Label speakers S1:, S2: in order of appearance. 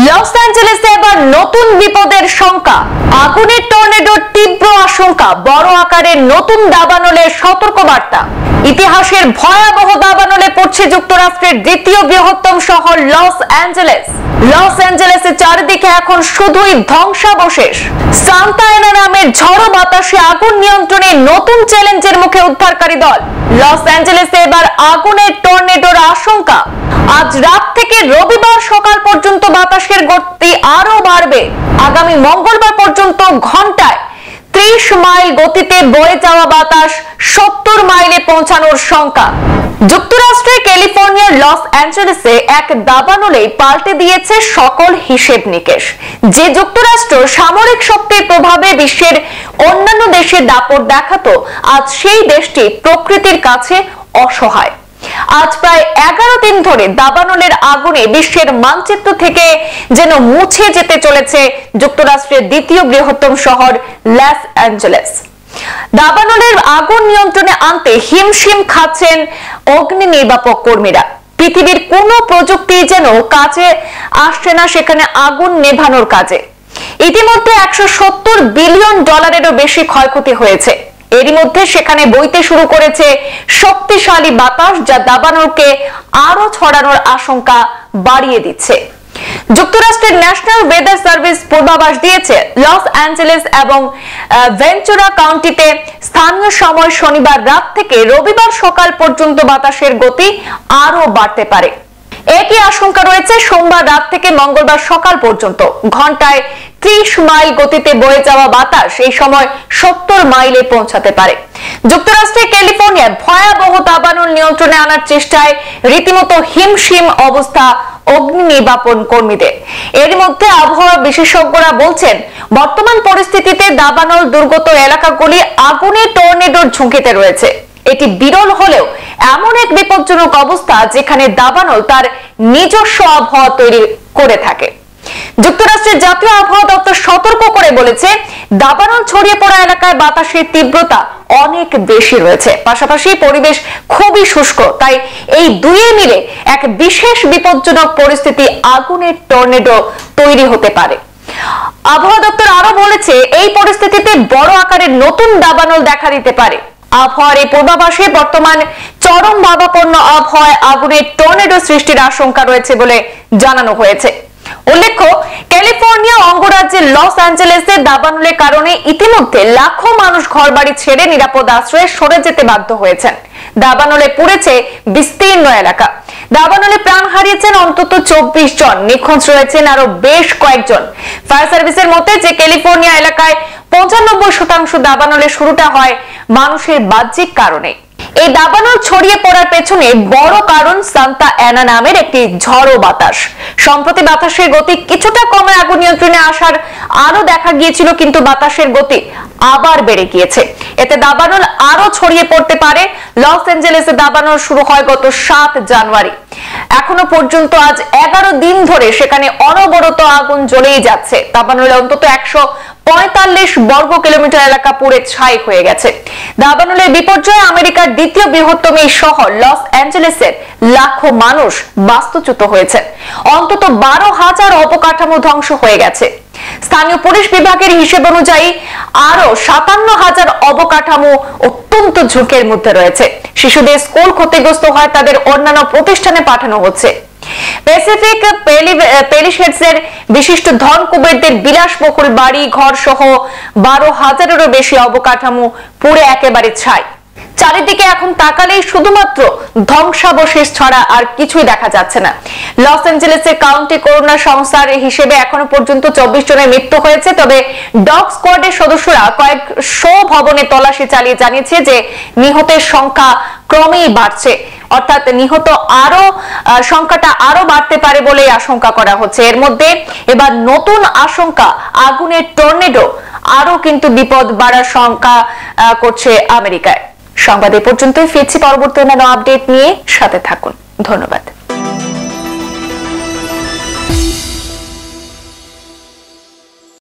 S1: Loss অ্যাঞ্জেলেসে এবার নতুন বিপদের শঙ্কা, আগুনের টর্নেডোর তীব্র আশঙ্কা, বড় আকারের নতুন দাবানলের সতর্কবার্তা। ইতিহাসের ভয়াবহ দাবানলে পড়ছে যুক্তরাষ্ট্রের দ্বিতীয় বৃহত্তম শহর লস অ্যাঞ্জেলেস। লস অ্যাঞ্জেলেসের চারিদিকে এখন শুধুই ধ্বংসাবশেষ। সান্তা অ্যানা নামের ঝড়ো বাতাসে আগুন নিয়ন্ত্রণে নতুন চ্যালেঞ্জের মুখে উদ্ধারকারী দল। লস অ্যাঞ্জেলেসে এবার আগুনের টর্নেডোর আশঙ্কা। আজ রাত থেকে রবিবার সকাল পর্যন্ত বাতাসের গতি আরো বাড়বে। আগামী মঙ্গলবার পর্যন্ত ঘন্টায় 30 মাইল গতিতে বয়ে যাওয়া বাতাস 70 মাইলে পৌঁছানোর শঙ্কা। যুক্তরাষ্ট্রের ক্যালিফোর্নিয়ার লস অ্যাঞ্জেলেসে এক দাবানলে পাল্টে দিয়েছে সকল হিসেব নিকেশ। যে যুক্তরাষ্ট্র সামরিক শক্তির প্রভাবে বিশ্বের অন্যান্য দেশে দাপট দেখাতো, আজ সেই দেশটি প্রকৃতির কাছে অসহায়। আজ প্রায় 11 দিন ধরে দাবানলের আগুনে বিশ্বের মানচিত্র থেকে যেন মুছে যেতে চলেছে যুক্তরাষ্ট্রের দ্বিতীয় বৃহত্তম শহর লস অ্যাঞ্জেলেস। দাবানলের আগুন নিয়ন্ত্রণে আনতে হিমশিম খাচ্ছেন অগ্নি নির্বাপক কর্মীরা। পৃথিবীর কোনো প্রযুক্তি যেন কাজে আসছে না সেখানে আগুন নেভানোর কাজে। ইতিমধ্যে $170 বিলিয়ন বেশি ক্ষয়ক্ষতি হয়েছে। এরই মধ্যে সেখানে বইতে শুরু করেছে শক্তিশালী বাতাস, যা দাবানলকে আরো ছড়ানোর আশঙ্কা বাড়িয়ে দিচ্ছে। যুক্তরাষ্ট্রের ন্যাশনাল ওয়েদার সার্ভিস পূর্বাভাস দিয়েছে, লস অ্যাঞ্জেলেস এবং ভেঞ্চুরা কাউন্টিতে স্থানীয় সময় শনিবার রাত থেকে রবিবার সকাল পর্যন্ত বাতাসের গতি আরো বাড়তে পারে। একই আশঙ্কা রয়েছে সোমবার রাত থেকে মঙ্গলবার সকাল পর্যন্ত। ঘন্টায় 30 মাইল গতিতে বয়ে যাওয়া বাতাস এই সময় 70 মাইলে পৌঁছাতে পারে। যুক্তরাষ্ট্রের ক্যালিফোর্নিয়ায় ভয়াবহ দাবানল নিয়ন্ত্রণে আনার চেষ্টায় রীতিমতো হিমশিম অবস্থা অগ্নি নির্বাপন কর্মীদের। এর মধ্যে আবহাওয়া বিশেষজ্ঞরা বলছেন, বর্তমান পরিস্থিতিতে দাবানল দুর্গত এলাকাগুলি আগুনের টর্নেডোর ঝুঁকিতে রয়েছে। এটি বিরল হলেও এমন এক বিপজ্জনক অবস্থা যেখানে দাবানল তার নিজস্ব আবহাওয়া তৈরি করে থাকে। যুক্তরাষ্ট্রের জাতীয় আবহাওয়া দপ্তর সতর্ক করে বলেছে, দাবানল ছড়িয়ে পড়া এলাকায় বাতাসের তীব্রতা অনেক বেশি রয়েছে, পাশাপাশি পরিবেশ খুবই শুষ্ক। তাই এই দুয়ে মিলে এক বিশেষ বিপজ্জনক পরিস্থিতি, আগুনের টর্নেডো তৈরি হতে পারে। আবহাওয়া দপ্তর আরো বলেছে, এই পরিস্থিতিতে বড় আকারের নতুন দাবানল দেখা দিতে পারে। আবহাওয়ার এই পূর্বাভাসে বর্তমান চরম ভাবাপন্ন আবহাওয়ায় আগুনের টর্নেডো সৃষ্টির আশঙ্কা রয়েছে বলে জানানো হয়েছে। উল্লেখ্য, ক্যালিফোর্নিয়া অঙ্গরাজ্যের লস অ্যাঞ্জেলেসে দাবানলের কারণে ইতিমধ্যে লাখো মানুষ ঘরবাড়ি ছেড়ে নিরাপদ আশ্রয়ে সরে যেতে বাধ্য হয়েছেন। দাবানলে পুড়েছে বিস্তীর্ণ এলাকা। দাবানলে প্রাণ হারিয়েছেন অন্তত 24 জন, নিখোঁজ রয়েছেন আরো বেশ কয়েকজন। ফায়ার সার্ভিসের মতে, যে ক্যালিফোর্নিয়া এলাকায় 95% দাবানলের শুরুটা হয় মানুষের বাহ্যিক কারণে। এই দাবানল ছড়িয়ে পড়ার পেছনে বড় কারণ সান্তা অ্যানা নামের একটি ঝড়ো বাতাস। সম্প্রতি বাতাসের গতি কিছুটা কমে আগুন নিয়ন্ত্রণে আসার আরো দেখা গিয়েছিল, কিন্তু বাতাসের গতি আবার বেড়ে গিয়েছে। এতে দাবানল আরো ছড়িয়ে পড়তে পারে। লস অ্যাঞ্জেলেসে দাবানল শুরু হয় গত 7 জানুয়ারি। এখনো পর্যন্ত আজ 11 দিন ধরে সেখানে অনবরত আগুন জ্বলেই যাচ্ছে। দাবানলে অন্তত 145 বর্গ কিলোমিটার এলাকা পুড়ে ছাই হয়ে গেছে। দাবানলের বিপর্যয়ে আমেরিকার দ্বিতীয় বৃহত্তম এই শহর লস অ্যাঞ্জেলেসের লাখো মানুষ বাস্তুচ্যুত হয়েছে। অন্তত 12,000 অবকাঠামো ধ্বংস হয়ে গেছে। স্থানীয় পুলিশ বিভাগের হিসেব অনুযায়ী আরো 57,000 অবকাঠামো অত্যন্ত ঝুঁকির মধ্যে রয়েছে। শিশুদের স্কুল ক্ষতিগ্রস্ত হয়, তাদের অন্যান্য প্রতিষ্ঠানে পাঠানো হচ্ছে। প্যাসিফিক প্যালিসেডসের বিশিষ্ট ধন কুবেরদের বিলাসবহুল বাড়ি ঘর সহ 12,000-এরও বেশি অবকাঠামো পুড়ে একেবারে ছাই। চারিদিকে এখন তাকালেই শুধুমাত্র ধ্বংসাবশেষ ছাড়া আর কিছুই দেখা যাচ্ছে না। লস অ্যাঞ্জেলেসের কাউন্টি করোনা সংস্থার হিসেবে এখনো পর্যন্ত 24 জনের মৃত্যু হয়েছে। তবে ডগ স্কোয়াডের সদস্যরা কয়েকশো ভবনে তল্লাশি চালিয়ে জানিয়েছে যে নিহতের সংখ্যা ক্রমেই বাড়ছে, অর্থাৎ নিহত সংখ্যাটা আরো বাড়তে পারে বলে আশঙ্কা করা হচ্ছে। এর মধ্যে এবার নতুন আশঙ্কা, আগুনের টর্নেডো আরো কিন্তু বিপদ বাড়ার শঙ্কা করছে আমেরিকায়। সংবাদ এ পর্যন্তই, ফিরছি পরবর্তী অন্যান্য আপডেট নিয়ে, সাথে থাকুন। ধন্যবাদ।